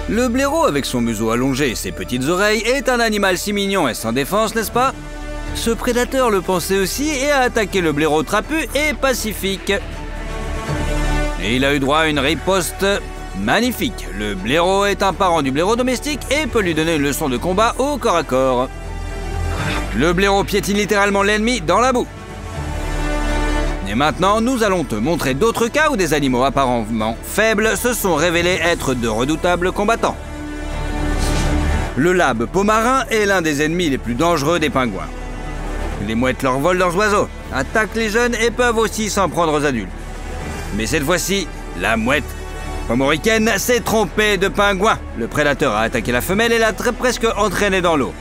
Le blaireau, avec son museau allongé et ses petites oreilles, est un animal si mignon et sans défense, n'est-ce pas? Ce prédateur le pensait aussi et a attaqué le blaireau trapu et pacifique. Et il a eu droit à une riposte magnifique. Le blaireau est un parent du blaireau domestique et peut lui donner une leçon de combat au corps à corps. Le blaireau piétine littéralement l'ennemi dans la boue. Et maintenant, nous allons te montrer d'autres cas où des animaux apparemment faibles se sont révélés être de redoutables combattants. Le labe pomarin est l'un des ennemis les plus dangereux des pingouins. Les mouettes leur volent leurs oiseaux, attaquent les jeunes et peuvent aussi s'en prendre aux adultes. Mais cette fois-ci, la mouette pomoricaine s'est trompée de pingouin. Le prédateur a attaqué la femelle et l'a presque entraînée dans l'eau.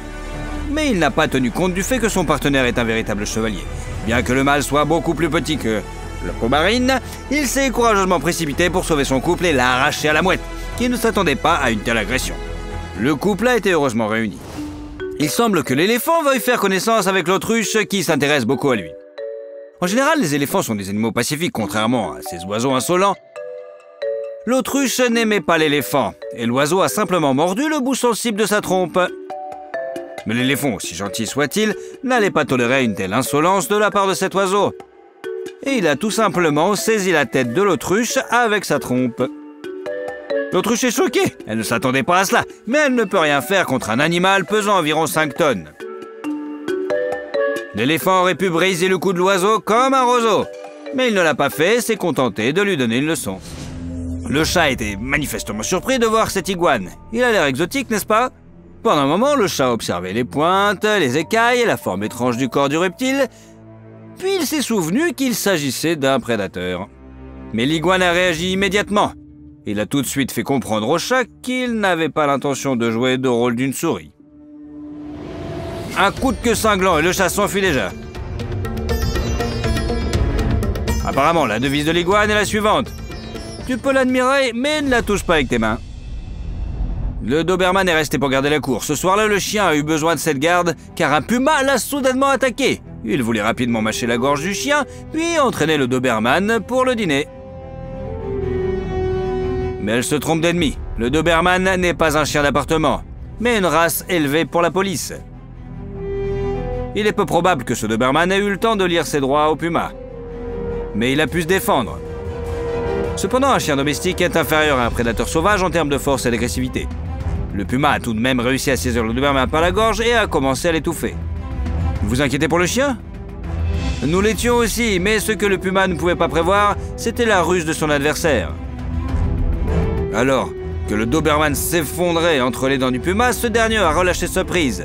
Mais il n'a pas tenu compte du fait que son partenaire est un véritable chevalier. Bien que le mâle soit beaucoup plus petit que la pomarine, il s'est courageusement précipité pour sauver son couple et l'a arraché à la mouette, qui ne s'attendait pas à une telle agression. Le couple a été heureusement réuni. Il semble que l'éléphant veuille faire connaissance avec l'autruche qui s'intéresse beaucoup à lui. En général, les éléphants sont des animaux pacifiques, contrairement à ces oiseaux insolents. L'autruche n'aimait pas l'éléphant, et l'oiseau a simplement mordu le bout sensible de sa trompe. Mais l'éléphant, aussi gentil soit-il, n'allait pas tolérer une telle insolence de la part de cet oiseau. Et il a tout simplement saisi la tête de l'autruche avec sa trompe. L'autruche est choquée, elle ne s'attendait pas à cela, mais elle ne peut rien faire contre un animal pesant environ 5 tonnes. L'éléphant aurait pu briser le cou de l'oiseau comme un roseau, mais il ne l'a pas fait et s'est contenté de lui donner une leçon. Le chat était manifestement surpris de voir cette iguane. Il a l'air exotique, n'est-ce pas? Pendant un moment, le chat observait les pointes, les écailles et la forme étrange du corps du reptile, puis il s'est souvenu qu'il s'agissait d'un prédateur. Mais l'iguane a réagi immédiatement. Il a tout de suite fait comprendre au chat qu'il n'avait pas l'intention de jouer le rôle d'une souris. Un coup de queue cinglant et le chat s'enfuit déjà. Apparemment, la devise de l'iguane est la suivante. Tu peux l'admirer, mais ne la touche pas avec tes mains. Le Doberman est resté pour garder la cour. Ce soir-là, le chien a eu besoin de cette garde, car un puma l'a soudainement attaqué. Il voulait rapidement mâcher la gorge du chien, puis entraîner le Doberman pour le dîner. Mais elle se trompe d'ennemi. Le Doberman n'est pas un chien d'appartement, mais une race élevée pour la police. Il est peu probable que ce Doberman ait eu le temps de lire ses droits au puma. Mais il a pu se défendre. Cependant, un chien domestique est inférieur à un prédateur sauvage en termes de force et d'agressivité. Le puma a tout de même réussi à saisir le Doberman par la gorge et a commencé à l'étouffer. Vous vous inquiétez pour le chien? Nous l'étions aussi, mais ce que le puma ne pouvait pas prévoir, c'était la ruse de son adversaire. Alors que le Doberman s'effondrait entre les dents du puma, ce dernier a relâché sa prise.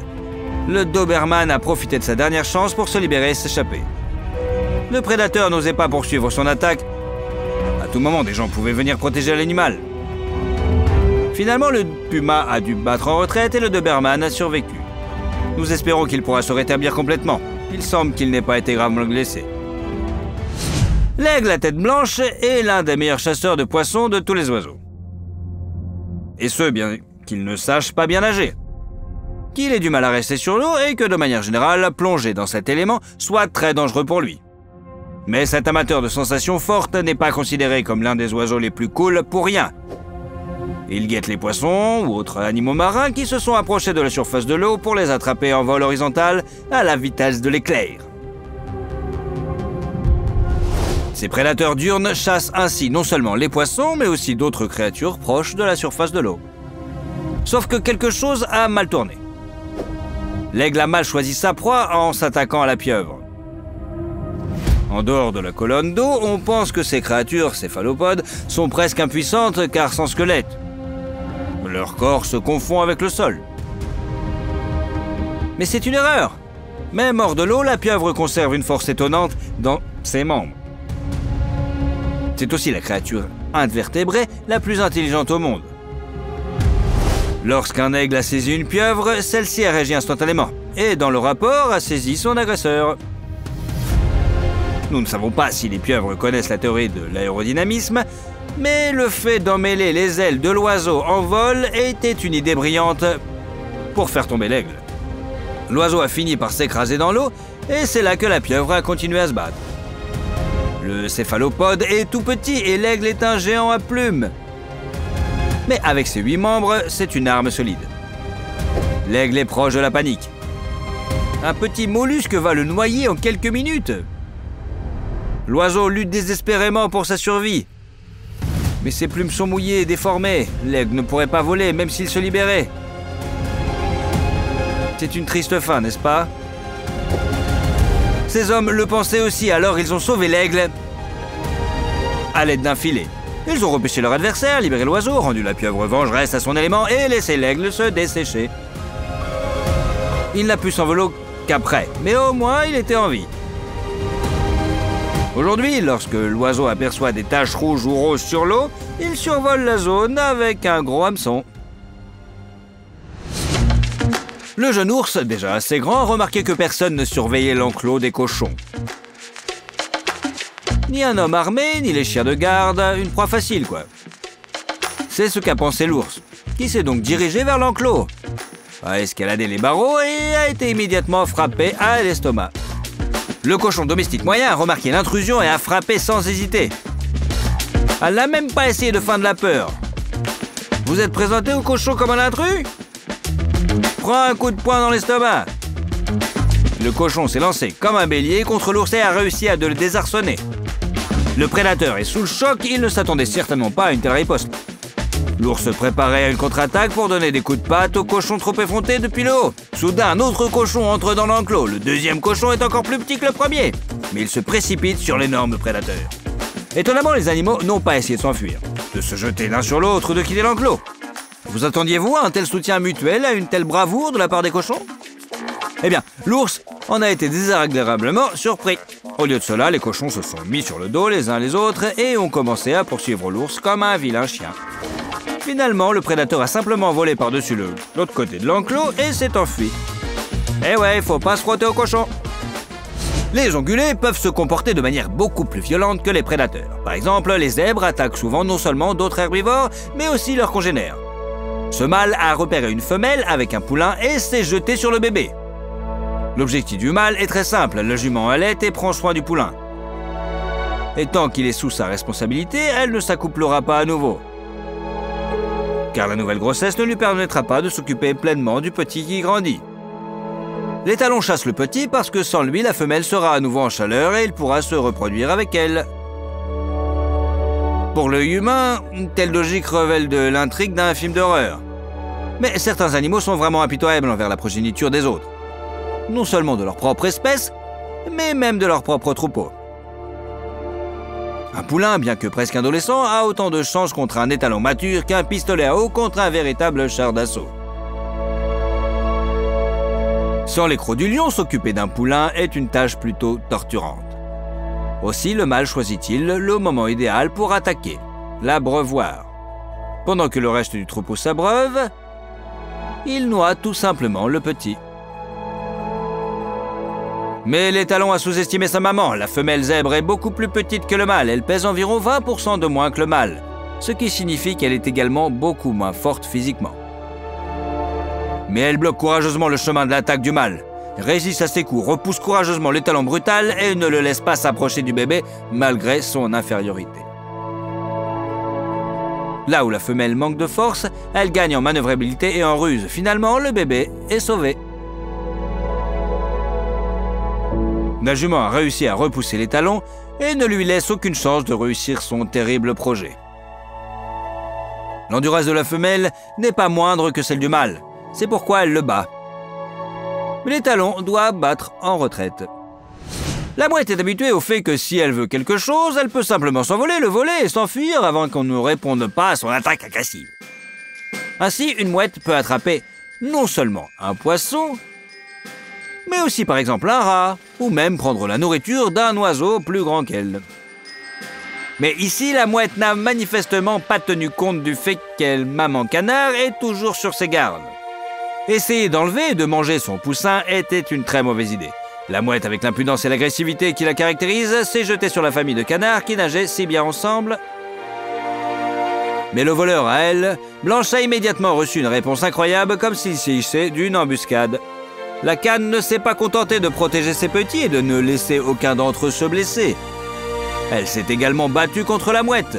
Le Doberman a profité de sa dernière chance pour se libérer et s'échapper. Le prédateur n'osait pas poursuivre son attaque. À tout moment, des gens pouvaient venir protéger l'animal. Finalement, le puma a dû battre en retraite et le Doberman a survécu. Nous espérons qu'il pourra se rétablir complètement. Il semble qu'il n'ait pas été gravement blessé. L'aigle à tête blanche est l'un des meilleurs chasseurs de poissons de tous les oiseaux. Et ce, bien qu'il ne sache pas bien nager. Qu'il ait du mal à rester sur l'eau et que, de manière générale, plonger dans cet élément soit très dangereux pour lui. Mais cet amateur de sensations fortes n'est pas considéré comme l'un des oiseaux les plus cool pour rien. Il guette les poissons ou autres animaux marins qui se sont approchés de la surface de l'eau pour les attraper en vol horizontal à la vitesse de l'éclair. Ces prédateurs diurnes chassent ainsi non seulement les poissons, mais aussi d'autres créatures proches de la surface de l'eau. Sauf que quelque chose a mal tourné. L'aigle a mal choisi sa proie en s'attaquant à la pieuvre. En dehors de la colonne d'eau, on pense que ces créatures céphalopodes sont presque impuissantes car sans squelette. Leur corps se confond avec le sol. Mais c'est une erreur. Même hors de l'eau, la pieuvre conserve une force étonnante dans ses membres. C'est aussi la créature invertébrée la plus intelligente au monde. Lorsqu'un aigle a saisi une pieuvre, celle-ci a réagi instantanément et, dans le rapport, a saisi son agresseur. Nous ne savons pas si les pieuvres connaissent la théorie de l'aérodynamisme, mais le fait d'emmêler les ailes de l'oiseau en vol était une idée brillante pour faire tomber l'aigle. L'oiseau a fini par s'écraser dans l'eau et c'est là que la pieuvre a continué à se battre. Le céphalopode est tout petit et l'aigle est un géant à plumes. Mais avec ses 8 membres, c'est une arme solide. L'aigle est proche de la panique. Un petit mollusque va le noyer en quelques minutes. L'oiseau lutte désespérément pour sa survie. Mais ses plumes sont mouillées et déformées. L'aigle ne pourrait pas voler, même s'il se libérait. C'est une triste fin, n'est-ce pas? Ces hommes le pensaient aussi, alors ils ont sauvé l'aigle à l'aide d'un filet. Ils ont repêché leur adversaire, libéré l'oiseau, rendu la pieuvre vengeresse à son élément et laissé l'aigle se dessécher. Il n'a pu s'envoler qu'après, mais au moins il était en vie. Aujourd'hui, lorsque l'oiseau aperçoit des taches rouges ou roses sur l'eau, il survole la zone avec un gros hameçon. Le jeune ours, déjà assez grand, remarquait que personne ne surveillait l'enclos des cochons. Ni un homme armé, ni les chiens de garde, une proie facile, quoi. C'est ce qu'a pensé l'ours, qui s'est donc dirigé vers l'enclos, a escaladé les barreaux et a été immédiatement frappé à l'estomac. Le cochon domestique moyen a remarqué l'intrusion et a frappé sans hésiter. Elle n'a même pas essayé de feindre la peur. Vous êtes présenté au cochon comme un intrus? Prends un coup de poing dans l'estomac. Le cochon s'est lancé comme un bélier contre l'ours et a réussi à le désarçonner. Le prédateur est sous le choc, il ne s'attendait certainement pas à une telle riposte. L'ours se préparait à une contre-attaque pour donner des coups de patte au cochon trop effronté depuis le haut. Soudain, un autre cochon entre dans l'enclos. Le deuxième cochon est encore plus petit que le premier, mais il se précipite sur l'énorme prédateur. Étonnamment, les animaux n'ont pas essayé de s'enfuir, de se jeter l'un sur l'autre ou de quitter l'enclos. Vous attendiez-vous à un tel soutien mutuel, à une telle bravoure de la part des cochons? Eh bien, l'ours en a été désagréablement surpris. Au lieu de cela, les cochons se sont mis sur le dos les uns les autres et ont commencé à poursuivre l'ours comme un vilain chien. Finalement, le prédateur a simplement volé par-dessus l'autre côté de l'enclos et s'est enfui. Eh ouais, faut pas se frotter aux cochons. Les ongulés peuvent se comporter de manière beaucoup plus violente que les prédateurs. Par exemple, les zèbres attaquent souvent non seulement d'autres herbivores, mais aussi leurs congénères. Ce mâle a repéré une femelle avec un poulain et s'est jeté sur le bébé. L'objectif du mâle est très simple, le jument allait et prend soin du poulain. Et tant qu'il est sous sa responsabilité, elle ne s'accouplera pas à nouveau. Car la nouvelle grossesse ne lui permettra pas de s'occuper pleinement du petit qui grandit. L'étalon chasse le petit parce que sans lui, la femelle sera à nouveau en chaleur et il pourra se reproduire avec elle. Pour l'œil humain, une telle logique révèle de l'intrigue d'un film d'horreur. Mais certains animaux sont vraiment impitoyables envers la progéniture des autres. Non seulement de leur propre espèce, mais même de leur propre troupeau. Un poulain, bien que presque adolescent, a autant de chance contre un étalon mature qu'un pistolet à eau contre un véritable char d'assaut. Sans les crocs du lion, s'occuper d'un poulain est une tâche plutôt torturante. Aussi, le mâle choisit-il le moment idéal pour attaquer, l'abreuvoir. Pendant que le reste du troupeau s'abreuve, il noie tout simplement le petit. Mais l'étalon a sous-estimé sa maman. La femelle zèbre est beaucoup plus petite que le mâle. Elle pèse environ 20% de moins que le mâle, ce qui signifie qu'elle est également beaucoup moins forte physiquement. Mais elle bloque courageusement le chemin de l'attaque du mâle, résiste à ses coups, repousse courageusement l'étalon brutal et ne le laisse pas s'approcher du bébé malgré son infériorité. Là où la femelle manque de force, elle gagne en manœuvrabilité et en ruse. Finalement, le bébé est sauvé. La jument a réussi à repousser l'étalon et ne lui laisse aucune chance de réussir son terrible projet. L'endurance de la femelle n'est pas moindre que celle du mâle. C'est pourquoi elle le bat. Mais l'étalon doit battre en retraite. La mouette est habituée au fait que si elle veut quelque chose, elle peut simplement s'envoler, le voler et s'enfuir avant qu'on ne réponde pas à son attaque agressive. Ainsi, une mouette peut attraper non seulement un poisson, mais aussi par exemple un rat, ou même prendre la nourriture d'un oiseau plus grand qu'elle. Mais ici, la mouette n'a manifestement pas tenu compte du fait qu'elle, maman canard, est toujours sur ses gardes. Essayer d'enlever et de manger son poussin était une très mauvaise idée. La mouette, avec l'impudence et l'agressivité qui la caractérisent, s'est jetée sur la famille de canards qui nageaient si bien ensemble. Mais le voleur, à elle, Blanche a immédiatement reçu une réponse incroyable comme s'il s'agissait d'une embuscade. La canne ne s'est pas contentée de protéger ses petits et de ne laisser aucun d'entre eux se blesser. Elle s'est également battue contre la mouette.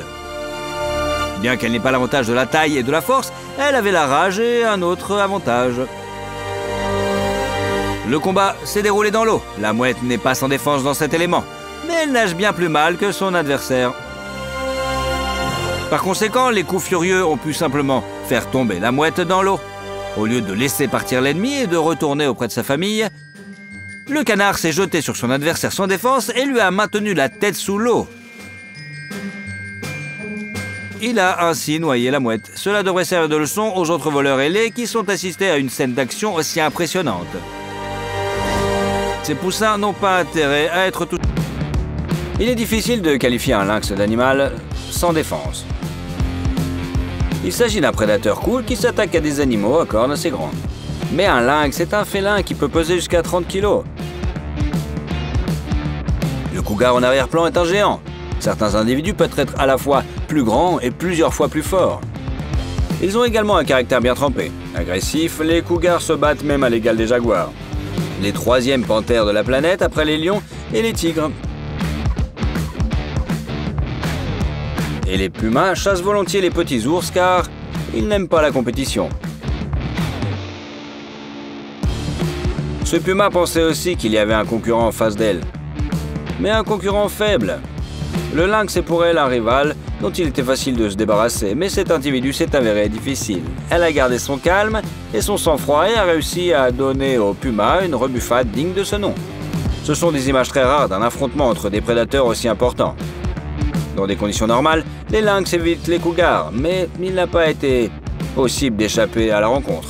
bien qu'elle n'ait pas l'avantage de la taille et de la force, elle avait la rage et un autre avantage. Le combat s'est déroulé dans l'eau. La mouette n'est pas sans défense dans cet élément, mais elle nage bien plus mal que son adversaire. Par conséquent, les coups furieux ont pu simplement faire tomber la mouette dans l'eau. Au lieu de laisser partir l'ennemi et de retourner auprès de sa famille, le canard s'est jeté sur son adversaire sans défense et lui a maintenu la tête sous l'eau. Il a ainsi noyé la mouette. Cela devrait servir de leçon aux autres voleurs ailés qui sont assistés à une scène d'action aussi impressionnante. Ces poussins n'ont pas intérêt à être tout... Il est difficile de qualifier un lynx d'animal sans défense. Il s'agit d'un prédateur cool qui s'attaque à des animaux à cornes assez grandes. Mais un lynx est un félin qui peut peser jusqu'à 30 kg. Le cougar en arrière-plan est un géant. Certains individus peuvent être à la fois plus grands et plusieurs fois plus forts. Ils ont également un caractère bien trempé. Agressifs, les cougars se battent même à l'égal des jaguars. Les troisièmes panthères de la planète après les lions et les tigres. Et les pumas chassent volontiers les petits ours car ils n'aiment pas la compétition. Ce puma pensait aussi qu'il y avait un concurrent en face d'elle. Mais un concurrent faible. Le lynx est pour elle un rival dont il était facile de se débarrasser, mais cet individu s'est avéré difficile. Elle a gardé son calme et son sang-froid et a réussi à donner au puma une rebuffade digne de ce nom. Ce sont des images très rares d'un affrontement entre des prédateurs aussi importants. Dans des conditions normales, les lynx évitent les cougars, mais il n'a pas été possible d'échapper à la rencontre.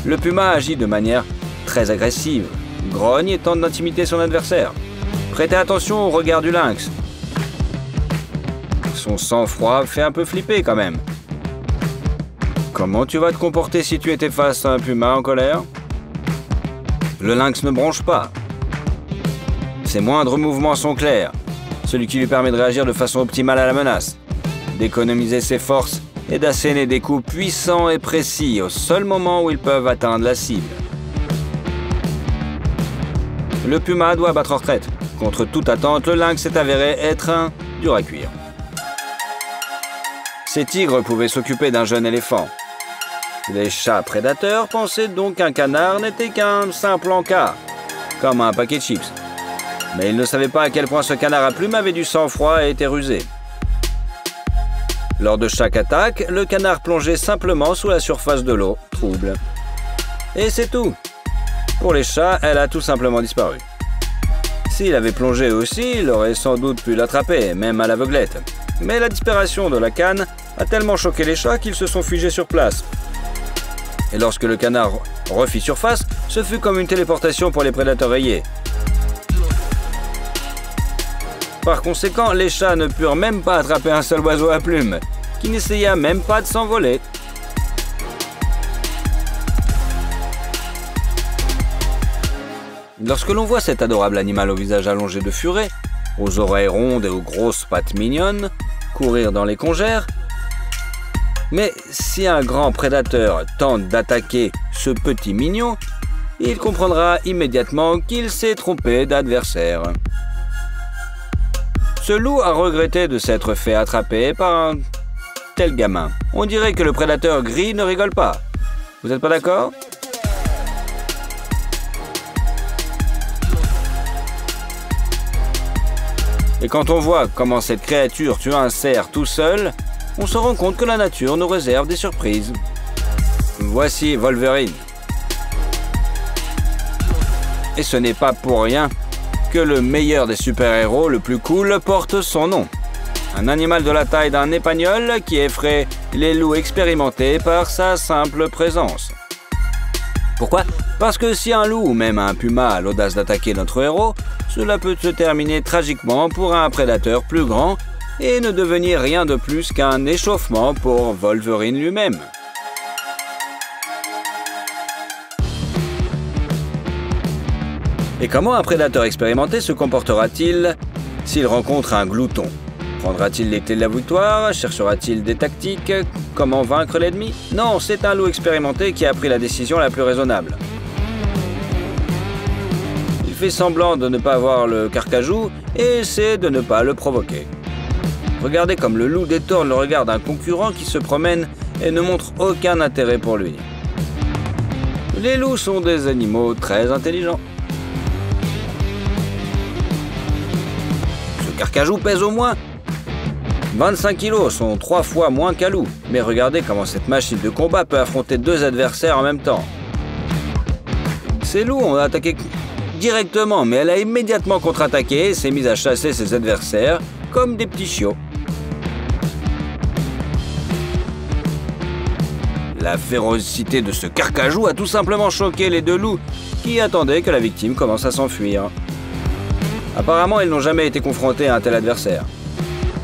Le puma agit de manière très agressive, grogne et tente d'intimider son adversaire. Prêtez attention au regard du lynx. Son sang-froid fait un peu flipper quand même. Comment tu vas te comporter si tu étais face à un puma en colère? Le lynx ne bronche pas. Ses moindres mouvements sont clairs, celui qui lui permet de réagir de façon optimale à la menace, d'économiser ses forces et d'asséner des coups puissants et précis au seul moment où ils peuvent atteindre la cible. Le puma doit battre en retraite. Contre toute attente, le lynx s'est avéré être un dur à cuire. Ces tigres pouvaient s'occuper d'un jeune éléphant. Les chats prédateurs pensaient donc qu'un canard n'était qu'un simple encas, comme un paquet de chips. Mais ils ne savaient pas à quel point ce canard à plumes avait du sang-froid et était rusé. Lors de chaque attaque, le canard plongeait simplement sous la surface de l'eau, trouble. Et c'est tout. Pour les chats, elle a tout simplement disparu. S'il avait plongé aussi, il aurait sans doute pu l'attraper, même à l'aveuglette. Mais la disparition de la canne a tellement choqué les chats qu'ils se sont figés sur place. Et lorsque le canard refit surface, ce fut comme une téléportation pour les prédateurs rayés. Par conséquent, les chats ne purent même pas attraper un seul oiseau à plumes, qui n'essaya même pas de s'envoler. Lorsque l'on voit cet adorable animal au visage allongé de furet, aux oreilles rondes et aux grosses pattes mignonnes, courir dans les congères, mais si un grand prédateur tente d'attaquer ce petit mignon, il comprendra immédiatement qu'il s'est trompé d'adversaire. Ce loup a regretté de s'être fait attraper par un tel gamin. On dirait que le prédateur gris ne rigole pas. Vous n'êtes pas d'accord ? Et quand on voit comment cette créature tue un cerf tout seul, on se rend compte que la nature nous réserve des surprises. Voici Wolverine. Et ce n'est pas pour rien que le meilleur des super-héros, le plus cool, porte son nom. Un animal de la taille d'un épagnol qui effraie les loups expérimentés par sa simple présence. Pourquoi ? Parce que si un loup ou même un puma a l'audace d'attaquer notre héros, cela peut se terminer tragiquement pour un prédateur plus grand et ne devenir rien de plus qu'un échauffement pour Wolverine lui-même. Et comment un prédateur expérimenté se comportera-t-il s'il rencontre un glouton? Prendra-t-il les clés de la victoire? Cherchera-t-il des tactiques? Comment vaincre l'ennemi? Non, c'est un loup expérimenté qui a pris la décision la plus raisonnable. Il fait semblant de ne pas voir le carcajou et essaie de ne pas le provoquer. Regardez comme le loup détourne le regard d'un concurrent qui se promène et ne montre aucun intérêt pour lui. Les loups sont des animaux très intelligents. Ce carcajou pèse au moins 25 kilos, sont 3 fois moins qu'un loup. Mais regardez comment cette machine de combat peut affronter 2 adversaires en même temps. Ces loups ont attaqué directement, mais elle a immédiatement contre-attaqué et s'est mise à chasser ses adversaires comme des petits chiots. La férocité de ce carcajou a tout simplement choqué les 2 loups qui attendaient que la victime commence à s'enfuir. Apparemment, ils n'ont jamais été confrontés à un tel adversaire.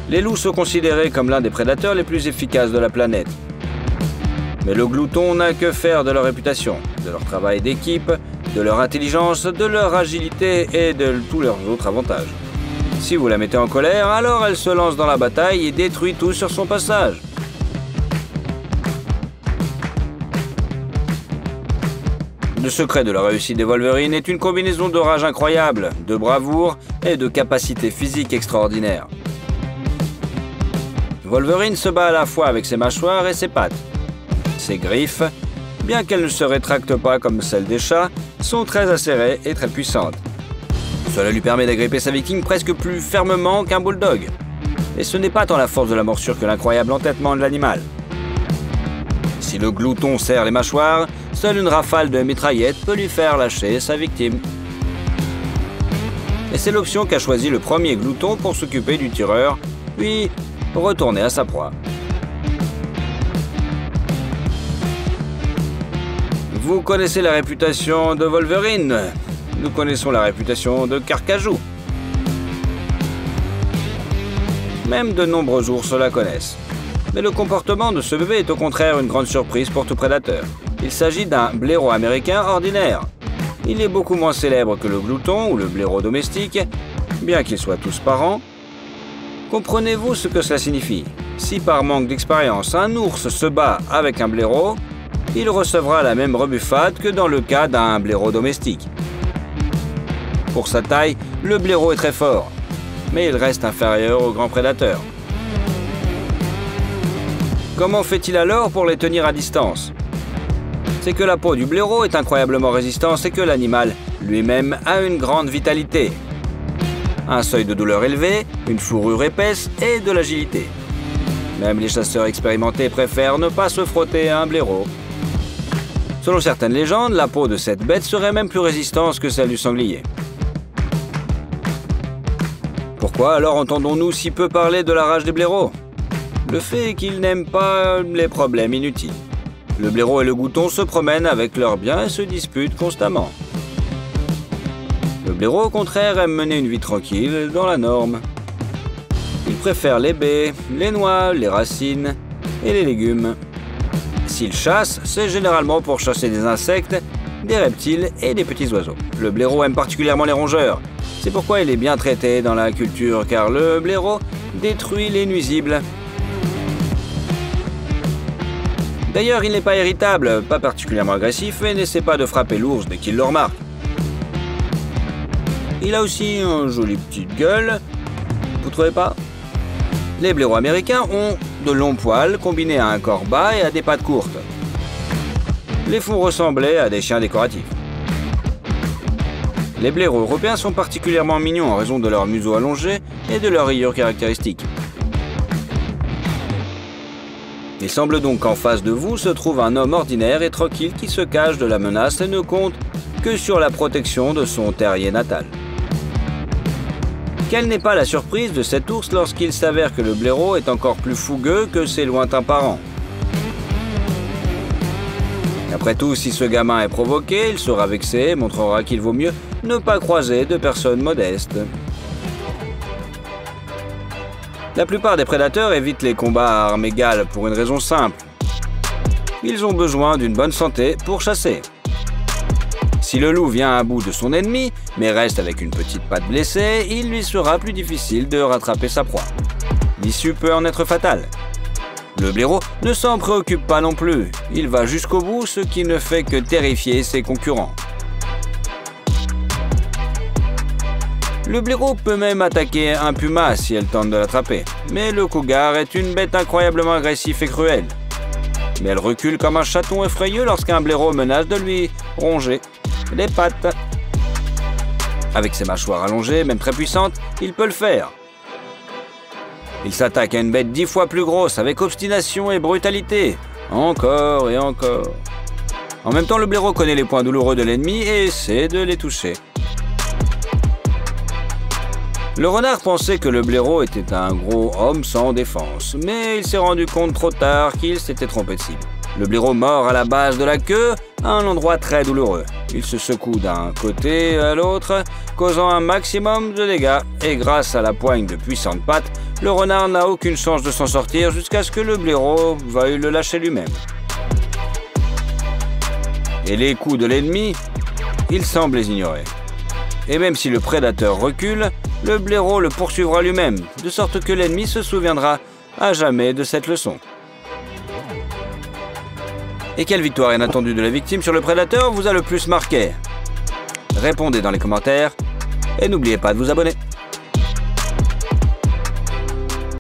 Les loups sont considérés comme l'un des prédateurs les plus efficaces de la planète. Mais le glouton n'a que faire de leur réputation, de leur travail d'équipe, de leur intelligence, de leur agilité et de tous leurs autres avantages. Si vous la mettez en colère, alors elle se lance dans la bataille et détruit tout sur son passage. Le secret de la réussite des Wolverines est une combinaison de rage incroyable, de bravoure et de capacité physique extraordinaire. Wolverine se bat à la fois avec ses mâchoires et ses pattes. Ses griffes, bien qu'elles ne se rétractent pas comme celles des chats, sont très acérées et très puissantes. Cela lui permet d'agripper sa victime presque plus fermement qu'un bulldog. Et ce n'est pas tant la force de la morsure que l'incroyable entêtement de l'animal. Si le glouton serre les mâchoires, seule une rafale de mitraillette peut lui faire lâcher sa victime. Et c'est l'option qu'a choisi le premier glouton pour s'occuper du tireur, puis retourner à sa proie. Vous connaissez la réputation de Wolverine. Nous connaissons la réputation de Carcajou. Même de nombreux ours la connaissent. Mais le comportement de ce bébé est au contraire une grande surprise pour tout prédateur. Il s'agit d'un blaireau américain ordinaire. Il est beaucoup moins célèbre que le glouton ou le blaireau domestique, bien qu'ils soient tous parents. Comprenez-vous ce que cela signifie? Si par manque d'expérience, un ours se bat avec un blaireau, il recevra la même rebuffade que dans le cas d'un blaireau domestique. Pour sa taille, le blaireau est très fort, mais il reste inférieur aux grands prédateurs. Comment fait-il alors pour les tenir à distance? C'est que la peau du blaireau est incroyablement résistante et que l'animal lui-même a une grande vitalité. Un seuil de douleur élevé, une fourrure épaisse et de l'agilité. Même les chasseurs expérimentés préfèrent ne pas se frotter à un blaireau. Selon certaines légendes, la peau de cette bête serait même plus résistante que celle du sanglier. Pourquoi alors entendons-nous si peu parler de la rage des blaireaux? Le fait est qu'ils n'aiment pas les problèmes inutiles. Le blaireau et le glouton se promènent avec leurs biens et se disputent constamment. Le blaireau, au contraire, aime mener une vie tranquille dans la norme. Il préfère les baies, les noix, les racines et les légumes. S'il chasse, c'est généralement pour chasser des insectes, des reptiles et des petits oiseaux. Le blaireau aime particulièrement les rongeurs. C'est pourquoi il est bien traité dans la culture, car le blaireau détruit les nuisibles. D'ailleurs, il n'est pas irritable, pas particulièrement agressif et n'essaie pas de frapper l'ours dès qu'il le remarque. Il a aussi une jolie petite gueule, vous trouvez pas? Les blaireaux américains ont de longs poils combinés à un corps bas et à des pattes courtes. Les font ressembler à des chiens décoratifs. Les blaireaux européens sont particulièrement mignons en raison de leur museau allongé et de leur rayures caractéristiques. Il semble donc qu'en face de vous se trouve un homme ordinaire et tranquille qui se cache de la menace et ne compte que sur la protection de son terrier natal. Quelle n'est pas la surprise de cet ours lorsqu'il s'avère que le blaireau est encore plus fougueux que ses lointains parents. Après tout, si ce gamin est provoqué, il sera vexé et montrera qu'il vaut mieux ne pas croiser de personnes modestes. La plupart des prédateurs évitent les combats à armes égales pour une raison simple. Ils ont besoin d'une bonne santé pour chasser. Si le loup vient à bout de son ennemi, mais reste avec une petite patte blessée, il lui sera plus difficile de rattraper sa proie. L'issue peut en être fatale. Le blaireau ne s'en préoccupe pas non plus. Il va jusqu'au bout, ce qui ne fait que terrifier ses concurrents. Le blaireau peut même attaquer un puma si elle tente de l'attraper. Mais le cougar est une bête incroyablement agressive et cruelle. Mais elle recule comme un chaton effrayeux lorsqu'un blaireau menace de lui ronger les pattes. Avec ses mâchoires allongées, même très puissantes, il peut le faire. Il s'attaque à une bête 10 fois plus grosse avec obstination et brutalité. Encore et encore. En même temps, le blaireau connaît les points douloureux de l'ennemi et essaie de les toucher. Le renard pensait que le blaireau était un gros homme sans défense, mais il s'est rendu compte trop tard qu'il s'était trompé de cible. Le blaireau mord à la base de la queue, à un endroit très douloureux. Il se secoue d'un côté à l'autre, causant un maximum de dégâts, et grâce à la poigne de puissantes pattes, le renard n'a aucune chance de s'en sortir jusqu'à ce que le blaireau veuille le lâcher lui-même. Et les coups de l'ennemi, il semble les ignorer. Et même si le prédateur recule, le blaireau le poursuivra lui-même, de sorte que l'ennemi se souviendra à jamais de cette leçon. Et quelle victoire inattendue de la victime sur le prédateur vous a le plus marqué? Répondez dans les commentaires et n'oubliez pas de vous abonner.